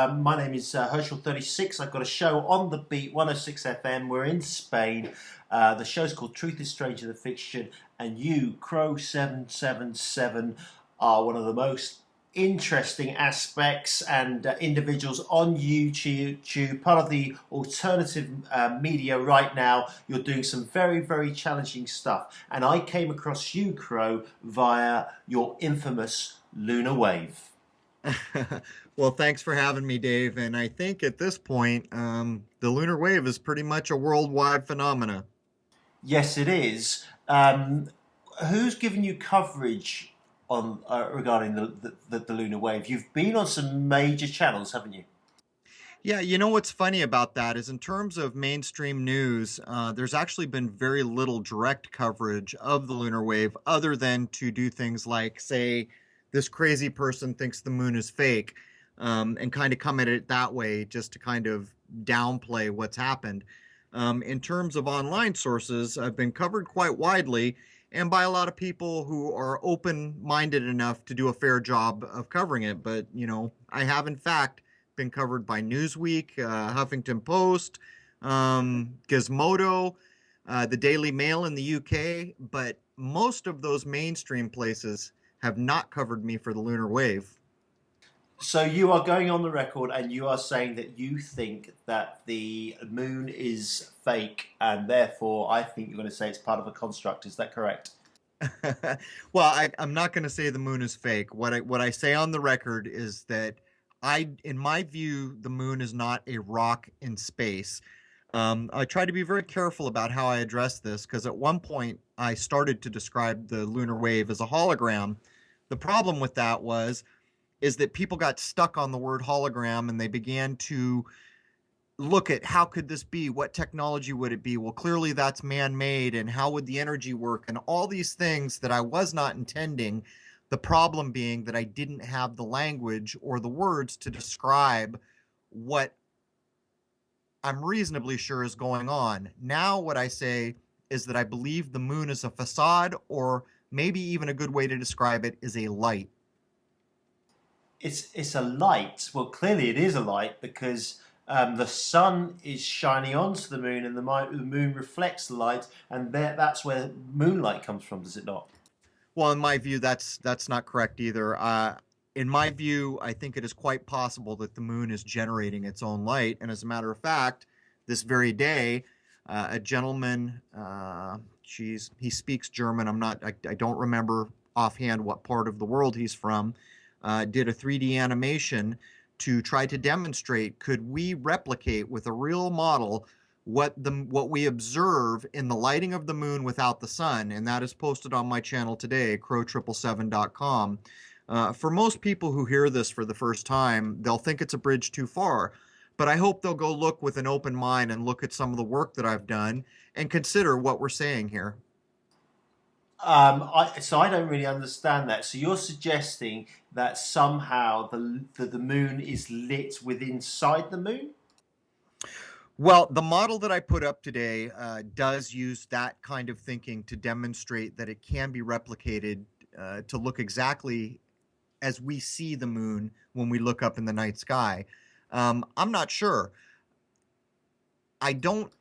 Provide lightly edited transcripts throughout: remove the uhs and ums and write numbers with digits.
My name is Herschel36. I've got a show on the beat, 106 FM. We're in Spain. The show's called Truth is Stranger Than Fiction, and you, Crrow777, are one of the most interesting aspects and individuals on YouTube, part of the alternative media right now. You're doing some very, very challenging stuff. And I came across you, Crrow, via your infamous lunar wave. Well, thanks for having me, Dave. And I think at this point, the lunar wave is pretty much a worldwide phenomena. Yes, it is. Who's given you coverage on regarding the lunar wave? You've been on some major channels, haven't you? Yeah, you know what's funny about that is in terms of mainstream news, there's actually been very little direct coverage of the lunar wave other than to do things like say, this crazy person thinks the moon is fake, and kind of come at it that way just to kind of downplay what's happened. In terms of online sources, I've been covered quite widely and by a lot of people who are open-minded enough to do a fair job of covering it. But, I have in fact been covered by Newsweek, Huffington Post, Gizmodo, the Daily Mail in the UK, but most of those mainstream places have not covered me for the lunar wave. So you are going on the record and you are saying that you think that the moon is fake, and therefore I think you're going to say it's part of a construct. Is that correct? Well, I'm not going to say the moon is fake. What I say on the record is that in my view, the moon is not a rock in space. I try to be very careful about how I address this because at one point I started to describe the lunar wave as a hologram. The problem with that is that people got stuck on the word hologram and they began to look at how could this be? What technology would it be? Well, clearly that's man-made, and how would the energy work? And all these things that I was not intending. The problem being that I didn't have the language or the words to describe what I'm reasonably sure is going on. Now what I say is that I believe the moon is a facade, or maybe even a good way to describe it is a light. It's a light. Well, clearly it is a light because the sun is shining onto the moon, and the moon reflects the light, and that's where moonlight comes from, does it not? Well, in my view, that's not correct either. In my view, I think it is quite possible that the moon is generating its own light, and as a matter of fact, this very day, a gentleman, he speaks German. I don't remember offhand what part of the world he's from. Did a 3D animation to try to demonstrate, could we replicate with a real model what we observe in the lighting of the moon without the sun, and that is posted on my channel today, crrow777.com. For most people who hear this for the first time, they'll think it's a bridge too far, but I hope they'll go look with an open mind and look at some of the work that I've done and consider what we're saying here. So I don't really understand that. So you're suggesting that somehow the moon is lit within inside the moon? Well, the model that I put up today does use that kind of thinking to demonstrate that it can be replicated to look exactly as we see the moon when we look up in the night sky. I'm not sure. I don't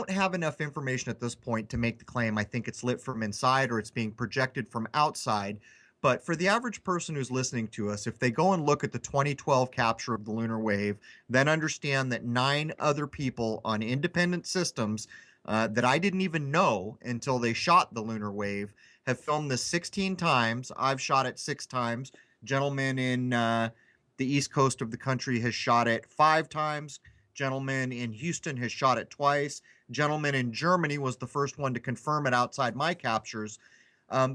have enough information at this point to make the claim I think it's lit from inside or it's being projected from outside. But for the average person who's listening to us, if they go and look at the 2012 capture of the lunar wave, then understand that 9 other people on independent systems that I didn't even know until they shot the lunar wave have filmed this 16 times. I've shot it 6 times. Gentleman in the east coast of the country has shot it 5 times. Gentleman in Houston has shot it twice. Gentleman in Germany was the first one to confirm it outside my captures.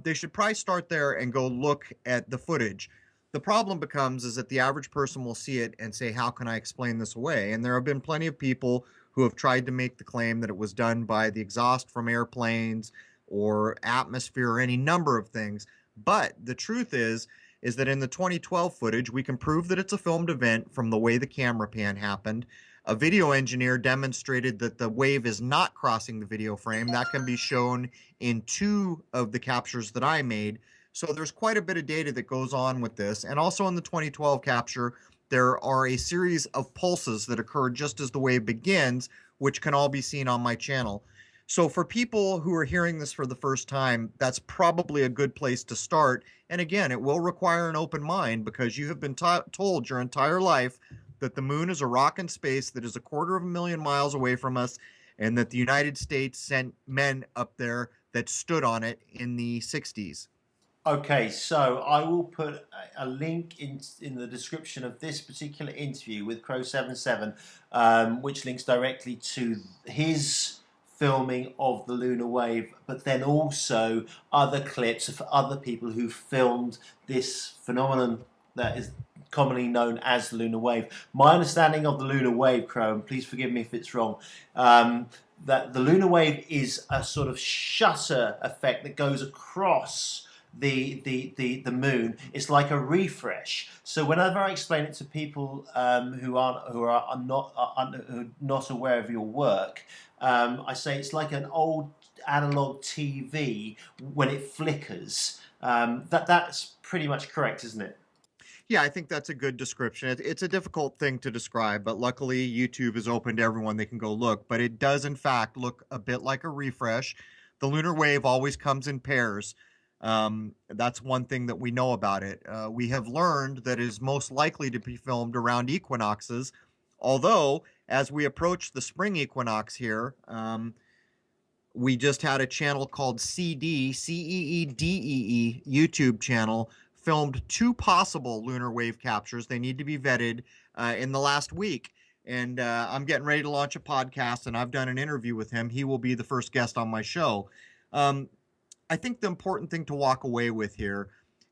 They should probably start there and go look at the footage. The problem becomes is that the average person will see it and say, how can I explain this away? And there have been plenty of people who have tried to make the claim that it was done by the exhaust from airplanes or atmosphere or any number of things. But the truth is that in the 2012 footage, we can prove that it's a filmed event from the way the camera pan happened. A video engineer demonstrated that the wave is not crossing the video frame. That can be shown in 2 of the captures that I made. So there's quite a bit of data that goes on with this. And also in the 2012 capture, there are a series of pulses that occur just as the wave begins, which can all be seen on my channel. So for people who are hearing this for the first time, that's probably a good place to start. And again, it will require an open mind because you have been told your entire life that the moon is a rock in space that is 250,000 miles away from us, and that the United States sent men up there that stood on it in the 60s. Okay, so I will put a link in the description of this particular interview with Crrow77, which links directly to his filming of the lunar wave, but then also other clips of other people who filmed this phenomenon that is commonly known as the lunar wave. My understanding of the lunar wave, Crrow, and please forgive me if it's wrong, that the lunar wave is a sort of shutter effect that goes across the moon. It's like a refresh. So whenever I explain it to people who are not aware of your work, I say it's like an old analog TV when it flickers. That's pretty much correct, isn't it? Yeah, I think that's a good description. It's a difficult thing to describe, but luckily YouTube is open to everyone. They can go look. But it does, in fact, look a bit like a refresh. The lunar wave always comes in pairs. That's one thing that we know about it. We have learned that it is most likely to be filmed around equinoxes, although as we approach the spring equinox here, we just had a channel called CEEDEE YouTube channel filmed 2 possible lunar wave captures. They need to be vetted in the last week. And I'm getting ready to launch a podcast, and I've done an interview with him. He will be the first guest on my show. I think the important thing to walk away with here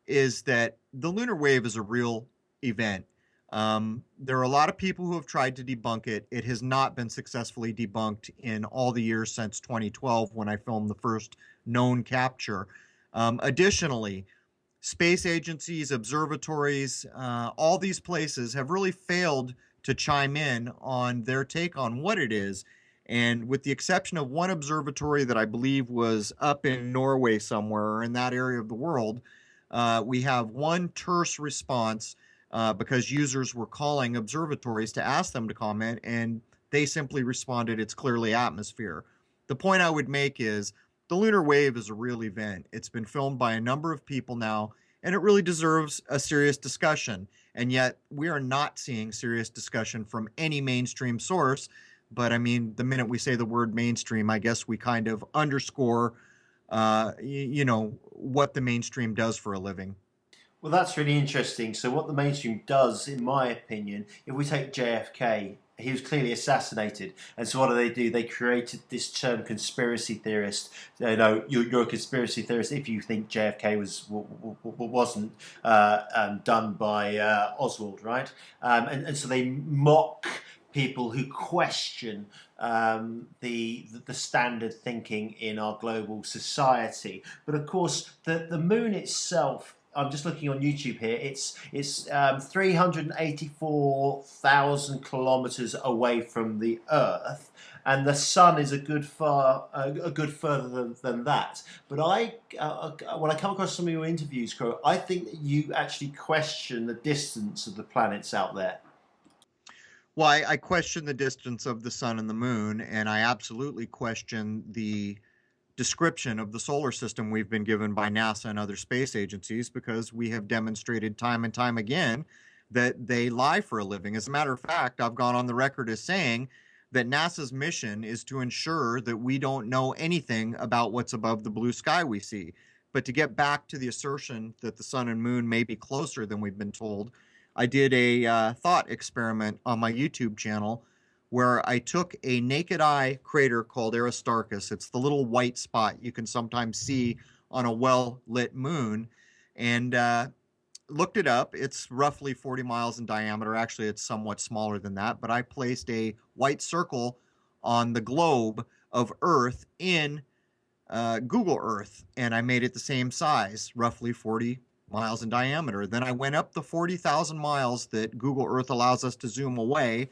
is that the lunar wave is a real event. There are a lot of people who have tried to debunk it. It has not been successfully debunked in all the years since 2012 when I filmed the first known capture. Additionally, space agencies, observatories, all these places have really failed to chime in on their take on what it is. And with the exception of one observatory that I believe was up in Norway somewhere or in that area of the world, we have one terse response because users were calling observatories to ask them to comment, and they simply responded, "It's clearly atmosphere." The point I would make is the lunar wave is a real event. It's been filmed by a number of people now, and it really deserves a serious discussion. And yet we are not seeing serious discussion from any mainstream source. But I mean, the minute we say the word mainstream, I guess we kind of underscore, what the mainstream does for a living. Well, that's really interesting. So, what the mainstream does, in my opinion, if we take JFK, he was clearly assassinated. And so, what do? They created this term conspiracy theorist. You're a conspiracy theorist if you think JFK wasn't done by Oswald, right? And so they mock people who question the standard thinking in our global society. But of course, the moon itself, I'm just looking on YouTube here. It's 384,000 kilometers away from the Earth, and the Sun is a good further than that. But when I come across some of your interviews, Crrow, I think that you actually question the distance of the planets out there. Well, I question the distance of the sun and the moon, and I absolutely question the description of the solar system we've been given by NASA and other space agencies, because we have demonstrated time and time again that they lie for a living. As a matter of fact, I've gone on the record as saying that NASA's mission is to ensure that we don't know anything about what's above the blue sky we see. But to get back to the assertion that the sun and moon may be closer than we've been told, I did a thought experiment on my YouTube channel where I took a naked eye crater called Aristarchus. It's the little white spot you can sometimes see on a well-lit moon, and looked it up. It's roughly 40 miles in diameter. Actually, it's somewhat smaller than that, but I placed a white circle on the globe of Earth in Google Earth, and I made it the same size, roughly 40 miles in diameter. Then I went up the 40,000 miles that Google Earth allows us to zoom away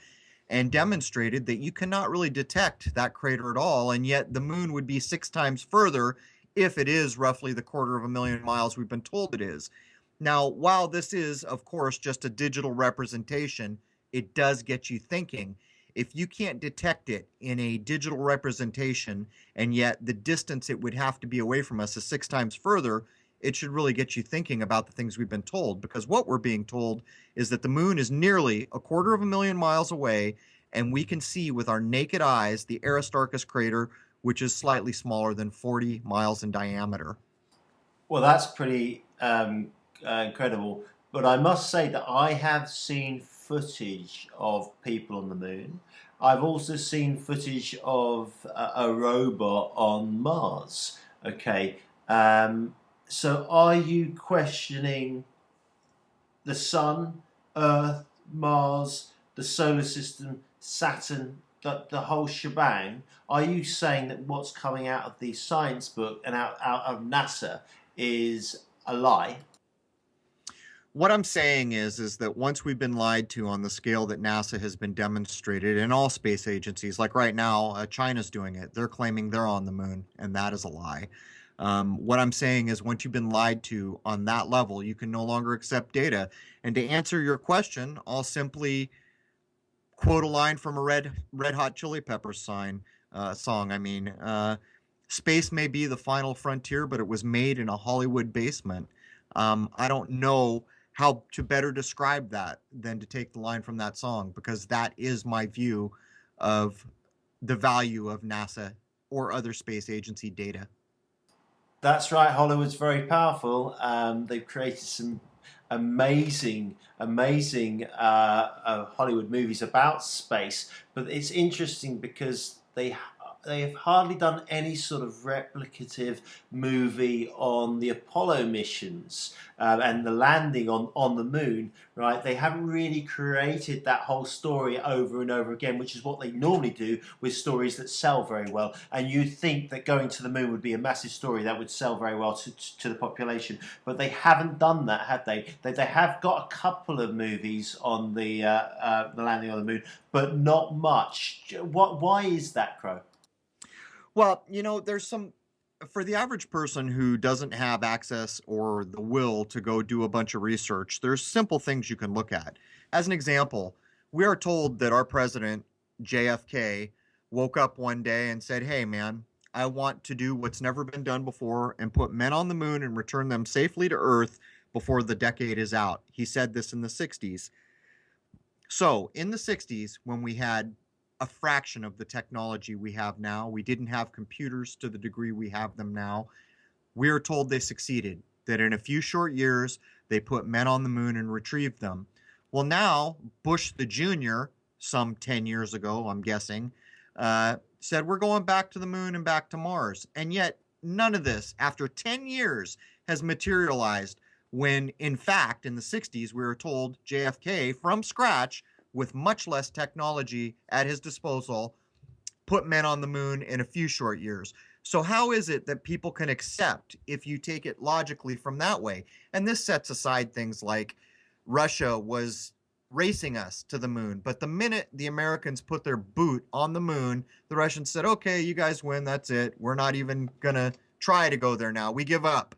and demonstrated that you cannot really detect that crater at all, and yet the moon would be 6 times further if it is roughly the 250,000 miles we've been told it is. Now, while this is, of course, just a digital representation, it does get you thinking. If you can't detect it in a digital representation, and yet the distance it would have to be away from us is 6 times further, it should really get you thinking about the things we've been told. Because what we're being told is that the moon is nearly 250,000 miles away, and we can see with our naked eyes the Aristarchus crater, which is slightly smaller than 40 miles in diameter. Well, that's pretty incredible. But I must say that I have seen footage of people on the moon. I've also seen footage of a robot on Mars. Okay. So are you questioning the Sun, Earth, Mars, the solar system, Saturn, the whole shebang? Are you saying that what's coming out of the science book and out of NASA is a lie? What I'm saying is that once we've been lied to on the scale that NASA has been demonstrated in all space agencies, like right now, China's doing it. They're claiming they're on the moon, and that is a lie. What I'm saying is, once you've been lied to on that level, you can no longer accept data. And to answer your question, I'll simply quote a line from a Red Hot Chili Peppers song. Space may be the final frontier, but it was made in a Hollywood basement. I don't know how to better describe that than to take the line from that song, because that is my view of the value of NASA or other space agency data. That's right. Hollywood's very powerful. They've created some amazing Hollywood movies about space. But it's interesting because they have hardly done any sort of replicative movie on the Apollo missions and the landing on the moon, right? They haven't really created that whole story over and over again, which is what they normally do with stories that sell very well. And you'd think that going to the moon would be a massive story that would sell very well to the population, but they haven't done that, have they? They have got a couple of movies on the landing on the moon, but not much. Why is that, Crow? Well, there's some, for the average person who doesn't have access or the will to go do a bunch of research, there's simple things you can look at. As an example, we are told that our president, JFK, woke up one day and said, "Hey, man, I want to do what's never been done before and put men on the moon and return them safely to Earth before the decade is out." He said this in the 60s. So, in the 60s, when we had a fraction of the technology we have now, we didn't have computers to the degree we have them now. We are told they succeeded, that in a few short years, they put men on the moon and retrieved them. Well, now, Bush the Jr., some 10 years ago, I'm guessing, said we're going back to the moon and back to Mars. And yet, none of this, after 10 years, has materialized when, in fact, in the 60s, we were told JFK from scratch, with much less technology at his disposal, put men on the moon in a few short years. So, how is it that people can accept if you take it logically from that way? And this sets aside things like Russia was racing us to the moon, but the minute the Americans put their boot on the moon, the Russians said, "Okay, you guys win, that's it. We're not even going to try to go there now. We give up."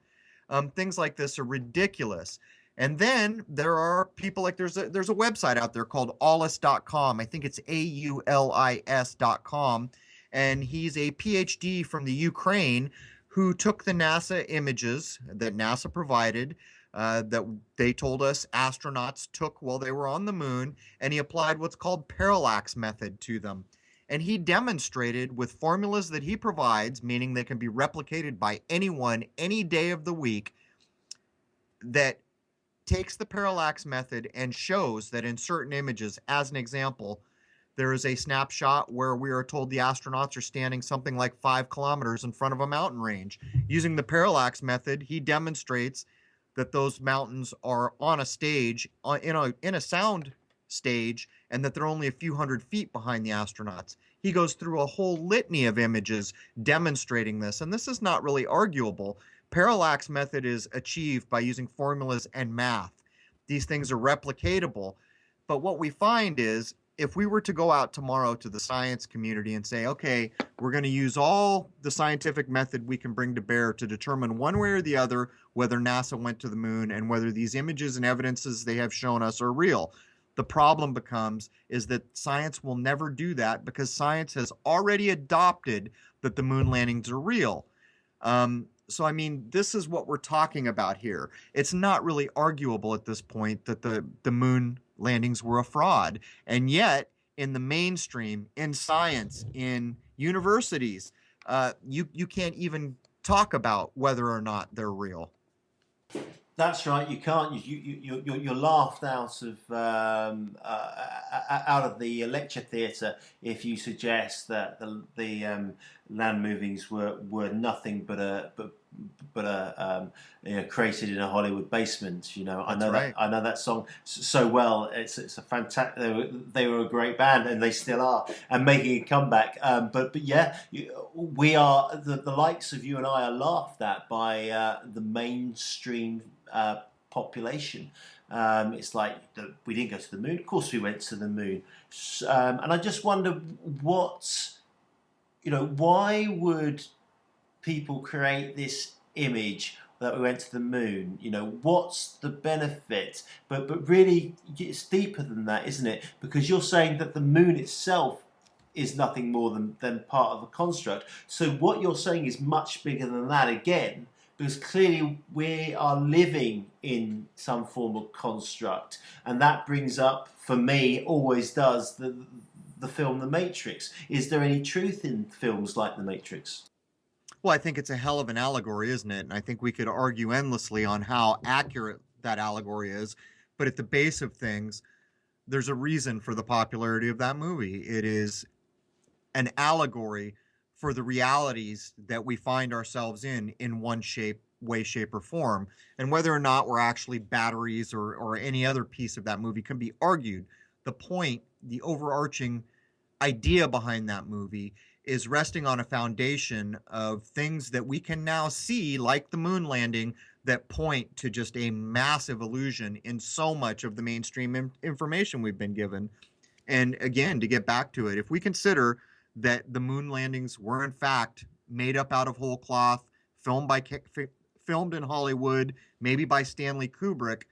Things like this are ridiculous. And then there are people like there's a website out there called aulis.com. I think it's AULIS.com. And he's a PhD from the Ukraine who took the NASA images that NASA provided, that they told us astronauts took while they were on the moon, and he applied what's called parallax method to them. And he demonstrated with formulas that he provides, meaning they can be replicated by anyone any day of the week, that takes the parallax method and shows that in certain images, as an example, there is a snapshot where we are told the astronauts are standing something like 5 kilometers in front of a mountain range. Using the parallax method, he demonstrates that those mountains are on a stage, in a sound stage, and that they're only a few hundred feet behind the astronauts. He goes through a whole litany of images demonstrating this, and this is not really arguable. Parallax method is achieved by using formulas and math. These things are replicatable. But what we find is if we were to go out tomorrow to the science community and say, okay, we're going to use all the scientific method we can bring to bear to determine one way or the other whether NASA went to the moon and whether these images and evidences they have shown us are real. The problem becomes is that science will never do that because science has already adopted that the moon landings are real. So, I mean, this is what we're talking about here. It's not really arguable at this point that the moon landings were a fraud. And yet, in the mainstream, in science, in universities, you can't even talk about whether or not they're real. That's right. You can't. You're laughed out of the lecture theatre if you suggest that the land movings were nothing but a created in a Hollywood basement. You know, That's right. I know that song so well. It's a fantastic. They were a great band, and they still are, and making a comeback. But yeah, we are the likes of you and I are laughed at by the mainstream population. It's like we didn't go to the moon. Of course, we went to the moon, and I just wonder why would people create this image that we went to the moon? You know, what's the benefit? But really, it's deeper than that, isn't it? Because you're saying that the moon itself is nothing more than part of a construct. So what you're saying is much bigger than that again, because clearly we are living in some form of construct, and that brings up, for me, always does, the film The Matrix. Is there any truth in films like The Matrix? Well, I think it's a hell of an allegory, isn't it? And I think we could argue endlessly on how accurate that allegory is. But at the base of things, there's a reason for the popularity of that movie. It is an allegory for the realities that we find ourselves in one way, shape, or form. And whether or not we're actually batteries or any other piece of that movie can be argued. The point, the overarching idea behind that movie is resting on a foundation of things that we can now see, like the moon landing, that point to just a massive illusion in so much of the mainstream information we've been given. And again, to get back to it, if we consider that the moon landings were in fact made up out of whole cloth, filmed in Hollywood, maybe by Stanley Kubrick,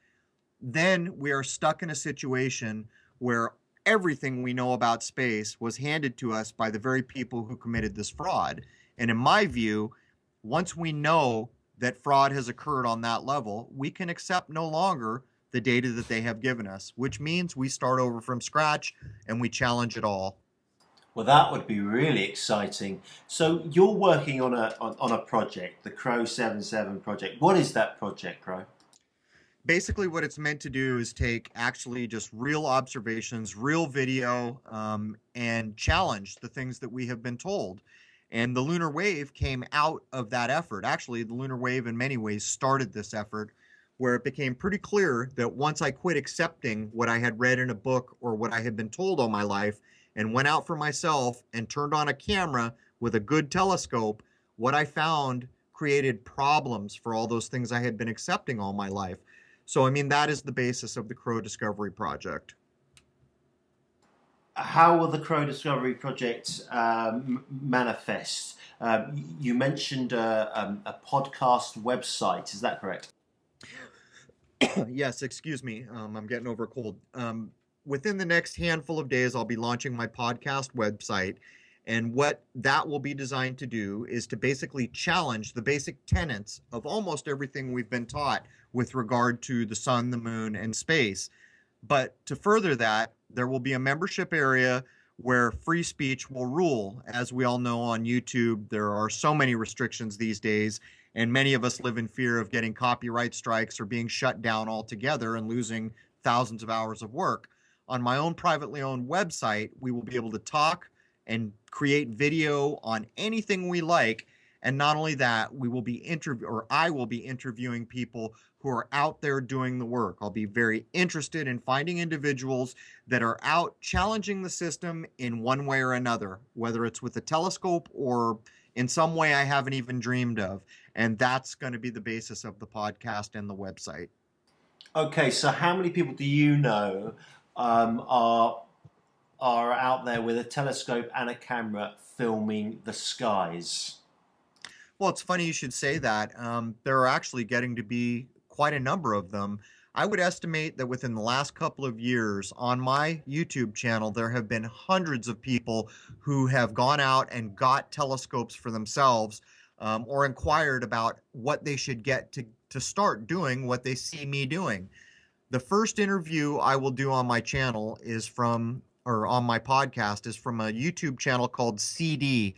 then we are stuck in a situation where everything we know about space was handed to us by the very people who committed this fraud. And in my view, once we know that fraud has occurred on that level, we can accept no longer the data that they have given us, which means we start over from scratch and we challenge it all. Well, that would be really exciting. So you're working on a project, the Crrow 77 project. What is that project, Crrow? Basically, what it's meant to do is take actually just real observations, real video, and challenge the things that we have been told. And the lunar wave came out of that effort. Actually, the lunar wave in many ways started this effort, where it became pretty clear that once I quit accepting what I had read in a book or what I had been told all my life and went out for myself and turned on a camera with a good telescope, what I found created problems for all those things I had been accepting all my life. So, I mean, that is the basis of the Crrow Discovery Project. How will the Crrow Discovery Project manifest? You mentioned a podcast website. Is that correct? Yes, excuse me. I'm getting over a cold. Within the next handful of days, I'll be launching my podcast website. And what that will be designed to do is to basically challenge the basic tenets of almost everything we've been taught with regard to the sun, the moon, and space. But to further that, there will be a membership area where free speech will rule. As we all know on YouTube, there are so many restrictions these days, and many of us live in fear of getting copyright strikes or being shut down altogether and losing thousands of hours of work. On my own privately owned website, we will be able to talk and create video on anything we like. And not only that, I will be interviewing people who are out there doing the work. I'll be very interested in finding individuals that are out challenging the system in one way or another, whether it's with a telescope or in some way I haven't even dreamed of. And that's going to be the basis of the podcast and the website. Okay, so how many people do you know are are out there with a telescope and a camera filming the skies? Well, it's funny you should say that. There are actually getting to be quite a number of them. I would estimate that within the last couple of years on my YouTube channel, there have been hundreds of people who have gone out and got telescopes for themselves, or inquired about what they should get to start doing what they see me doing. The first interview I will do on my channel is from, or on my podcast, is from a YouTube channel called CeeDee.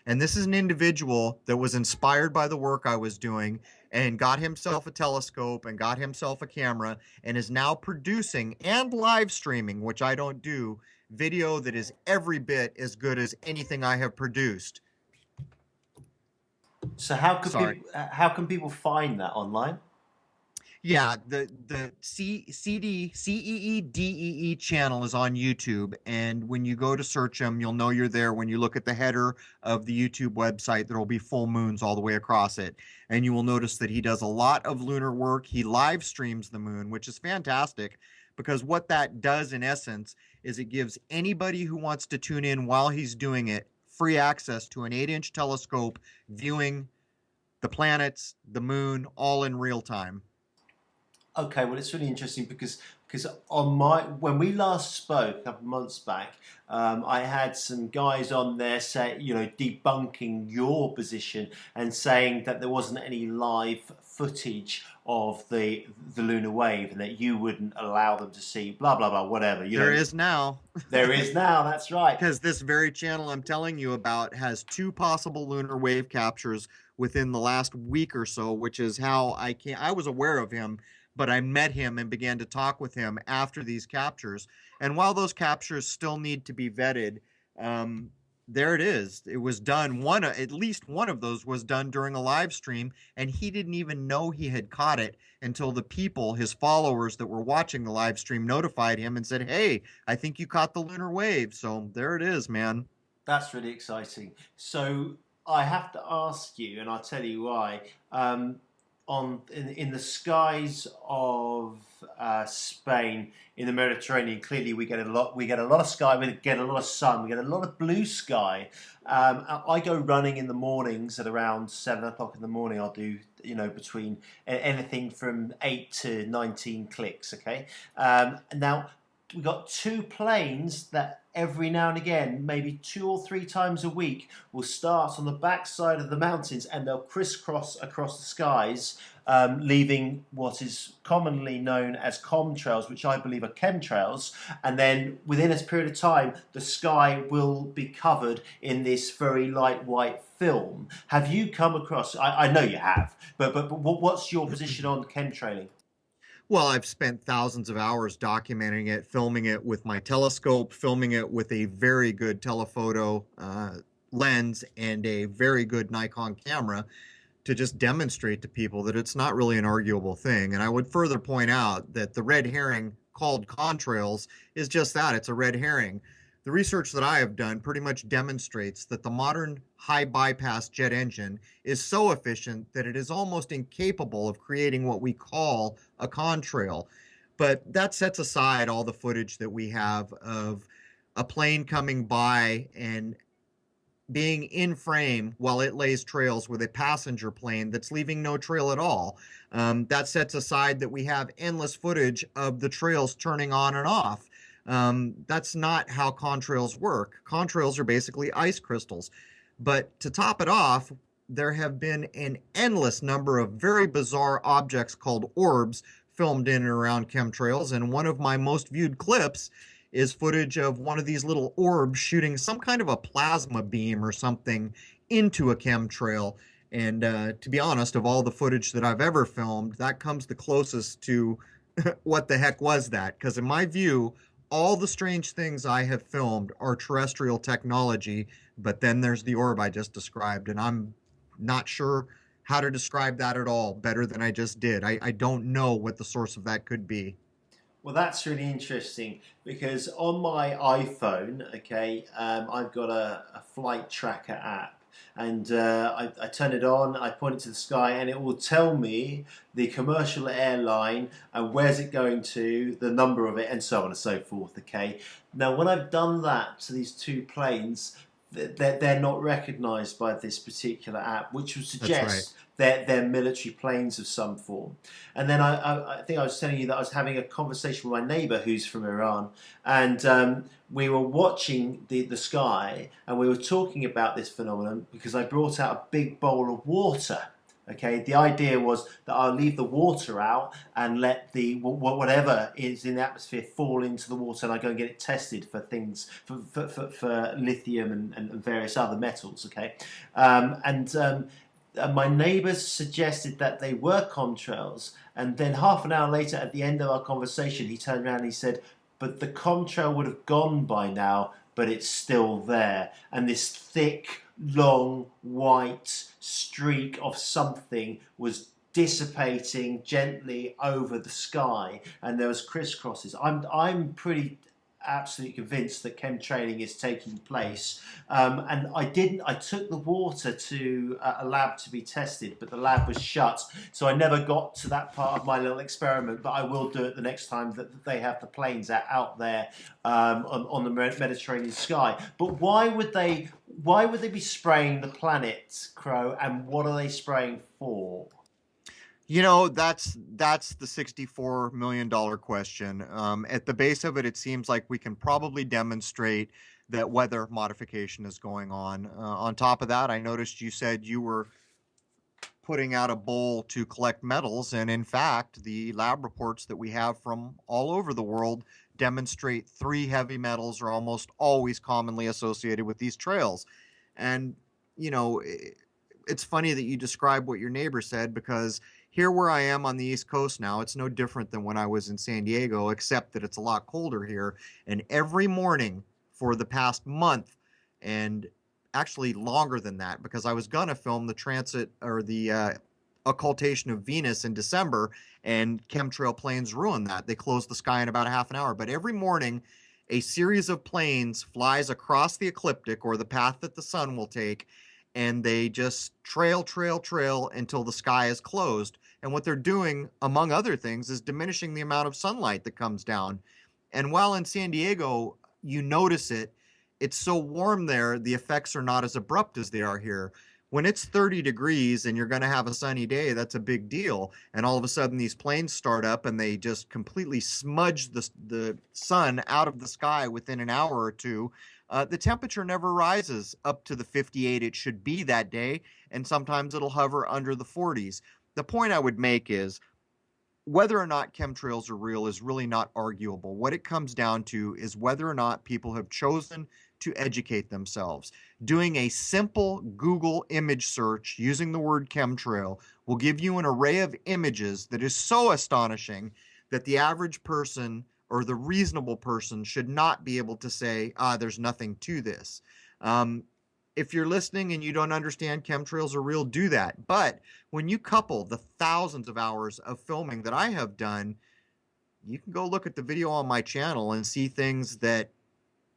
And this is an individual that was inspired by the work I was doing and got himself a telescope and got himself a camera and is now producing and live streaming, which I don't do, video that is every bit as good as anything I have produced. So Sorry. how can people find that online? Yeah, the CeeDee channel is on YouTube, and when you go to search him, you'll know you're there. When you look at the header of the YouTube website, there will be full moons all the way across it, and you will notice that he does a lot of lunar work. He live streams the moon, which is fantastic, because what that does in essence is it gives anybody who wants to tune in while he's doing it free access to an 8-inch telescope viewing the planets, the moon, all in real time. Okay, well, it's really interesting because on my when we last spoke a couple of months back, I had some guys on there say, debunking your position and saying that there wasn't any live footage of the lunar wave and that you wouldn't allow them to see blah blah blah whatever. There is now. There is now. That's right. Because this very channel I'm telling you about has 2 possible lunar wave captures within the last week or so, which is how I was aware of him, but I met him and began to talk with him after these captures. And while those captures still need to be vetted, there it is. It was done. At least one of those was done during a live stream, and he didn't even know he had caught it until the people, his followers that were watching the live stream, notified him and said, "Hey, I think you caught the lunar wave." So there it is, man. That's really exciting. So I have to ask you, and I'll tell you why. In the skies of Spain, in the Mediterranean, clearly we get a lot. We get a lot of sky. We get a lot of sun. We get a lot of blue sky. I go running in the mornings at around 7 o'clock in the morning. I'll do between anything from 8 to 19 clicks. Okay. Now we've got 2 planes that every now and again, maybe 2 or 3 times a week, will start on the backside of the mountains and they'll crisscross across the skies, leaving what is commonly known as contrails, which I believe are chemtrails. And then within a period of time, the sky will be covered in this very light white film. Have you come across? I know you have, but what's your position on chemtrailing? Well, I've spent thousands of hours documenting it, filming it with my telescope, filming it with a very good telephoto lens and a very good Nikon camera to just demonstrate to people that it's not really an arguable thing. And I would further point out that the red herring called contrails is just that, it's a red herring. The research that I have done pretty much demonstrates that the modern high bypass jet engine is so efficient that it is almost incapable of creating what we call a contrail. But that sets aside all the footage that we have of a plane coming by and being in frame while it lays trails with a passenger plane that's leaving no trail at all. That sets aside that we have endless footage of the trails turning on and off. That's not how contrails work. Contrails are basically ice crystals. But to top it off, there have been an endless number of very bizarre objects called orbs filmed in and around chemtrails. And one of my most viewed clips is footage of one of these little orbs shooting some kind of a plasma beam or something into a chemtrail. And to be honest, of all the footage that I've ever filmed, that comes the closest to what the heck was that? Because in my view, all the strange things I have filmed are terrestrial technology, but then there's the orb I just described, and I'm not sure how to describe that at all better than I just did. I don't know what the source of that could be. Well, that's really interesting because on my iPhone, okay, I've got a flight tracker app. and I turn it on, I point it to the sky, and it will tell me the commercial airline and where's it going to, the number of it, and so on and so forth. Okay. Now, when I've done that to these two planes, they're not recognised by this particular app, which would That's right. suggest that they're military planes of some form. And then I think I was telling you that I was having a conversation with my neighbour who's from Iran, and we were watching the sky, and we were talking about this phenomenon because I brought out a big bowl of water. Okay, the idea was that I'll leave the water out and let the whatever is in the atmosphere fall into the water, and I go and get it tested for things for lithium and various other metals. Okay, my neighbours suggested that they were contrails, and then half an hour later, at the end of our conversation, he turned around and he said, "But the contrail would have gone by now, but it's still there." And this thick, long, white streak of something was dissipating gently over the sky, and there was crisscrosses. I'm pretty absolutely convinced that chemtrailing is taking place. And I took the water to a lab to be tested, but the lab was shut, so I never got to that part of my little experiment. But I will do it the next time that they have the planes out there on the Mediterranean sky. But why would they be spraying the planet, Crrow, and what are they spraying for? That's the $64 million question. At the base of it, it seems like we can probably demonstrate that weather modification is going on. On top of that, I noticed you said you were putting out a bowl to collect metals, and in fact, the lab reports that we have from all over the world demonstrate three heavy metals are almost always commonly associated with these trails. And, you know, it's funny that you describe what your neighbor said, because here where I am on the East Coast now, it's no different than when I was in San Diego, except that it's a lot colder here. And every morning for the past month, and actually longer than that, because I was going to film the transit or the occultation of Venus in December, and chemtrail planes ruined that. They closed the sky in about a half an hour. But every morning, a series of planes flies across the ecliptic, or the path that the sun will take, and they just trail until the sky is closed. And what they're doing, among other things, is diminishing the amount of sunlight that comes down. And while in San Diego, you notice it, it's so warm there, the effects are not as abrupt as they are here. When it's 30 degrees and you're going to have a sunny day, that's a big deal. And all of a sudden, these planes start up and they just completely smudge the sun out of the sky within an hour or two. The temperature never rises up to the 58 it should be that day, and sometimes it'll hover under the 40s. The point I would make is whether or not chemtrails are real is really not arguable. What it comes down to is whether or not people have chosen to educate themselves. Doing a simple Google image search using the word chemtrail will give you an array of images that is so astonishing that the average person or the reasonable person should not be able to say, there's nothing to this. If you're listening and you don't understand chemtrails are real, do that. But when you couple the thousands of hours of filming that I have done, you can go look at the video on my channel and see things that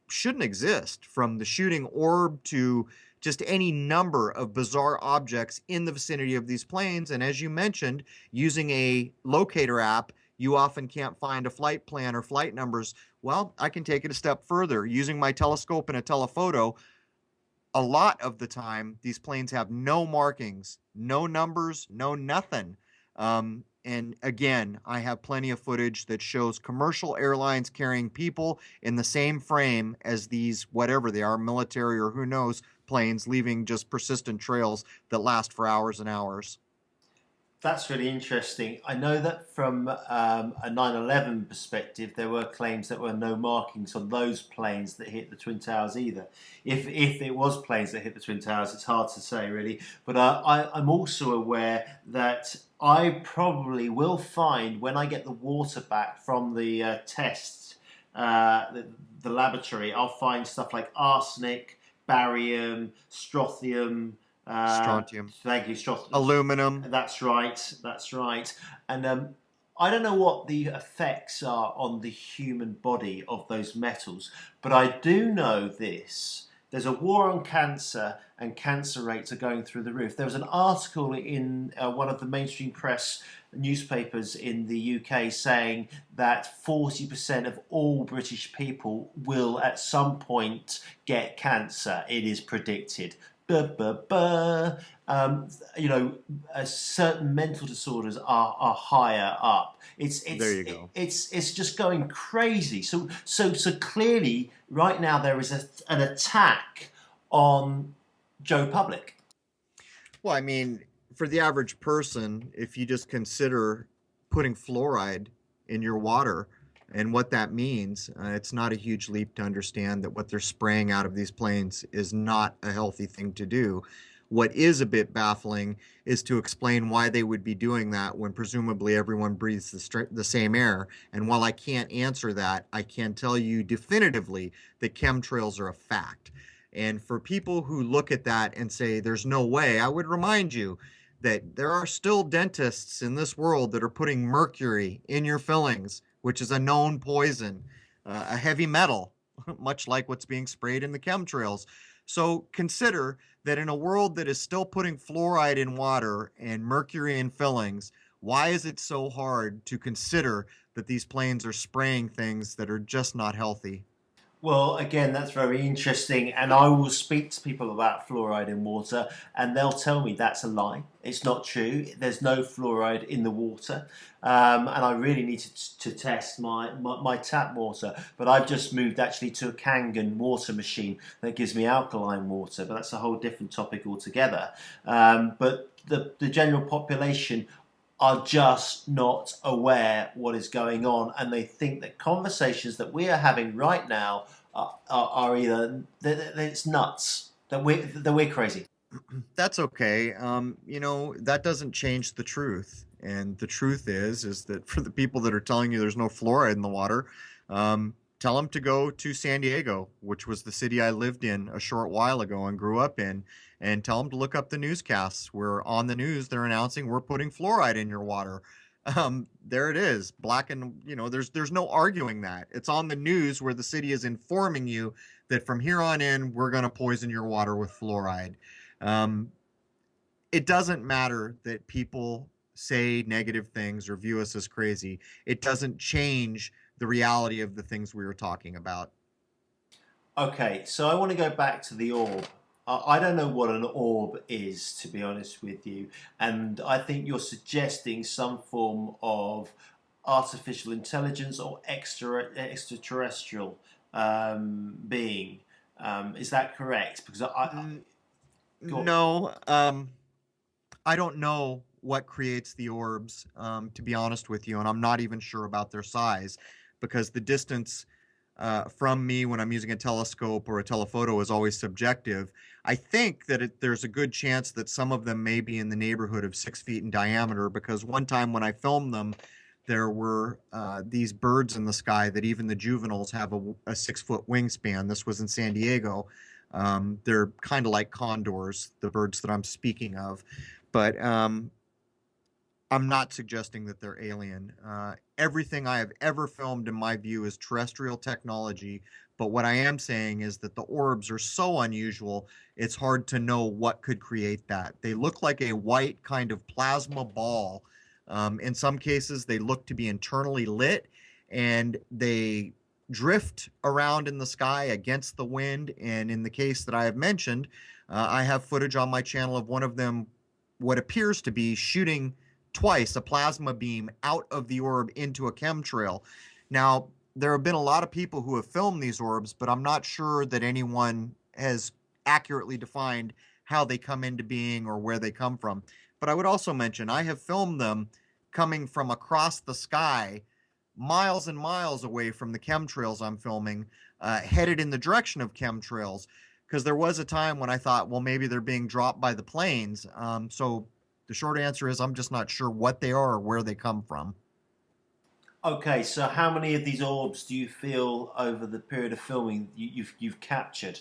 shouldn't exist, from the shooting orb to just any number of bizarre objects in the vicinity of these planes. And as you mentioned, using a locator app, you often can't find a flight plan or flight numbers. Well, I can take it a step further. Using my telescope and a telephoto, a lot of the time, these planes have no markings, no numbers, no nothing. And again, I have plenty of footage that shows commercial airlines carrying people in the same frame as these, whatever they are, military or who knows, planes, leaving just persistent trails that last for hours and hours. That's really interesting. I know that from a 9/11 perspective, there were claims that were no markings on those planes that hit the Twin Towers either. If it was planes that hit the Twin Towers, it's hard to say really. But I'm also aware that I probably will find, when I get the water back from the tests, the laboratory, I'll find stuff like arsenic, barium, strontium. Strontium. Thank you, strontium. Aluminum. That's right. That's right. And I don't know what the effects are on the human body of those metals, but I do know this, there's a war on cancer, and cancer rates are going through the roof. There was an article in one of the mainstream press newspapers in the UK saying that 40% of all British people will at some point get cancer. It is predicted. Buh, buh, buh. You know, certain mental disorders are higher up. There you go. It's just going crazy. So clearly, right now there is an attack on Joe Public. Well, I mean, for the average person, if you just consider putting fluoride in your water and what that means, it's not a huge leap to understand that what they're spraying out of these planes is not a healthy thing to do. What is a bit baffling is to explain why they would be doing that when presumably everyone breathes the same air. And while I can't answer that, I can tell you definitively that chemtrails are a fact. And for people who look at that and say, there's no way, I would remind you that there are still dentists in this world that are putting mercury in your fillings, which is a known poison, a heavy metal, much like what's being sprayed in the chemtrails. So consider that in a world that is still putting fluoride in water and mercury in fillings, why is it so hard to consider that these planes are spraying things that are just not healthy? Well, again, that's very interesting, and I will speak to people about fluoride in water, and they'll tell me that's a lie. It's not true. There's no fluoride in the water, and I really need to test my tap water. But I've just moved actually to a Kangen water machine that gives me alkaline water, but that's a whole different topic altogether. But the general population are just not aware what is going on, and they think that conversations that we are having right now are either it's nuts, that we're crazy. That's okay. That doesn't change the truth. And the truth is that for the people that are telling you there's no fluoride in the water, tell them to go to San Diego, which was the city I lived in a short while ago and grew up in, and tell them to look up the newscasts where on the news they're announcing we're putting fluoride in your water. There it is, black and there's no arguing that. It's on the news where the city is informing you that from here on in we're going to poison your water with fluoride. Um, it doesn't matter that people say negative things or view us as crazy. It doesn't change the reality of the things we were talking about. Okay, so I want to go back to the orb. I don't know what an orb is, to be honest with you, and I think you're suggesting some form of artificial intelligence or extraterrestrial being. Is that correct? Because N- go no, I don't know what creates the orbs, to be honest with you, and I'm not even sure about their size because the distance from me when I'm using a telescope or a telephoto is always subjective. I think that there's a good chance that some of them may be in the neighborhood of 6 feet in diameter because one time when I filmed them, there were these birds in the sky that even the juveniles have a 6 foot wingspan. This was in San Diego. They're kind of like condors, the birds that I'm speaking of. But I'm not suggesting that they're alien. Everything I have ever filmed, in my view, is terrestrial technology. But what I am saying is that the orbs are so unusual, it's hard to know what could create that. They look like a white kind of plasma ball. In some cases, they look to be internally lit and they drift around in the sky against the wind. And in the case that I have mentioned, I have footage on my channel of one of them, what appears to be shooting twice a plasma beam out of the orb into a chemtrail. Now, there have been a lot of people who have filmed these orbs, but I'm not sure that anyone has accurately defined how they come into being or where they come from. But I would also mention I have filmed them coming from across the sky, miles and miles away from the chemtrails I'm filming, headed in the direction of chemtrails. Because there was a time when I thought, well, maybe they're being dropped by the planes. So the short answer is I'm just not sure what they are or where they come from. Okay, so how many of these orbs do you feel over the period of filming you've captured?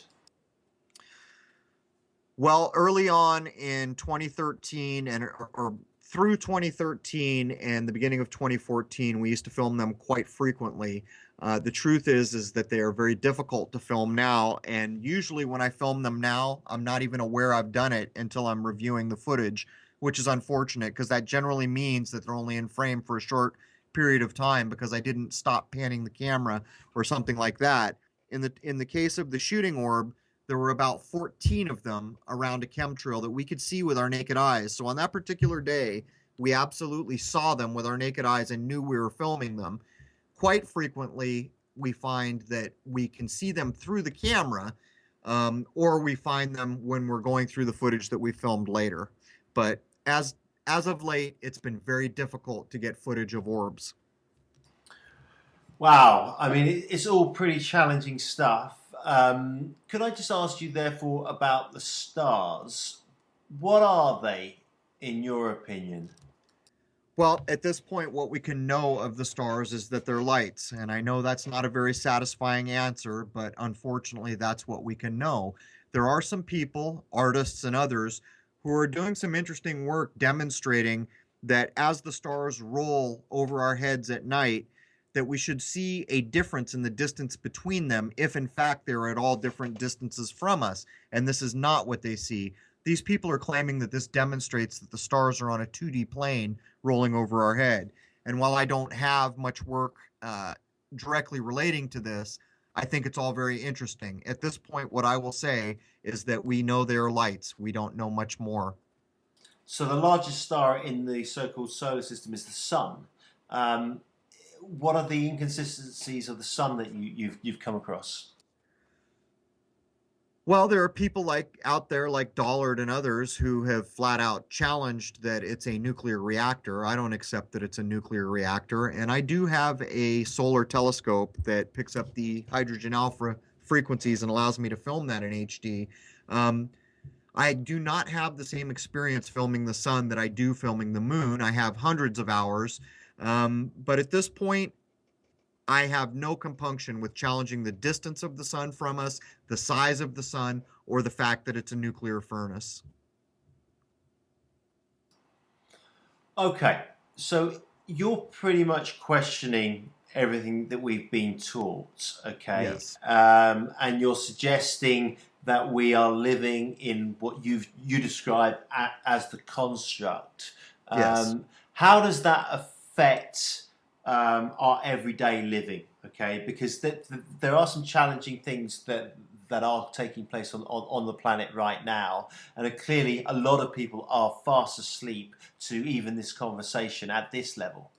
Well, early on in 2013 and or through 2013 and the beginning of 2014, we used to film them quite frequently. The truth is that they are very difficult to film now, and usually when I film them now, I'm not even aware I've done it until I'm reviewing the footage, which is unfortunate because that generally means that they're only in frame for a short period of time because I didn't stop panning the camera or something like that. In the case of the shooting orb, there were about 14 of them around a chemtrail that we could see with our naked eyes. So on that particular day, we absolutely saw them with our naked eyes and knew we were filming them. Quite frequently, we find that we can see them through the camera, or we find them when we're going through the footage that we filmed later. But as of late, it's been very difficult to get footage of orbs. Wow, I mean, it's all pretty challenging stuff. Could I just ask you, therefore, about the stars? What are they, in your opinion? Well, at this point, what we can know of the stars is that they're lights. And I know that's not a very satisfying answer, but unfortunately, that's what we can know. There are some people, artists and others, who are doing some interesting work demonstrating that as the stars roll over our heads at night, that we should see a difference in the distance between them if in fact they're at all different distances from us. And this is not what they see. These people are claiming that this demonstrates that the stars are on a 2D plane rolling over our head. And while I don't have much work directly relating to this, I think it's all very interesting. At this point, what I will say is that we know they are lights. We don't know much more. So the largest star in the so-called solar system is the sun. Um, what are the inconsistencies of the sun that you've come across? Well, there are people like out there like Dollard and others who have flat out challenged that it's a nuclear reactor. I don't accept that it's a nuclear reactor. And I do have a solar telescope that picks up the hydrogen alpha frequencies and allows me to film that in HD. Um, I do not have the same experience filming the sun that I do filming the moon. I have hundreds of hours. But at this point, I have no compunction with challenging the distance of the sun from us, the size of the sun, or the fact that it's a nuclear furnace. Okay, so you're pretty much questioning everything that we've been taught, okay? Yes. And you're suggesting that we are living in what you describe as the construct. Yes. How does that affect our everyday living? Okay, because there are some challenging things that are taking place on the planet right now, and clearly a lot of people are fast asleep to even this conversation at this level.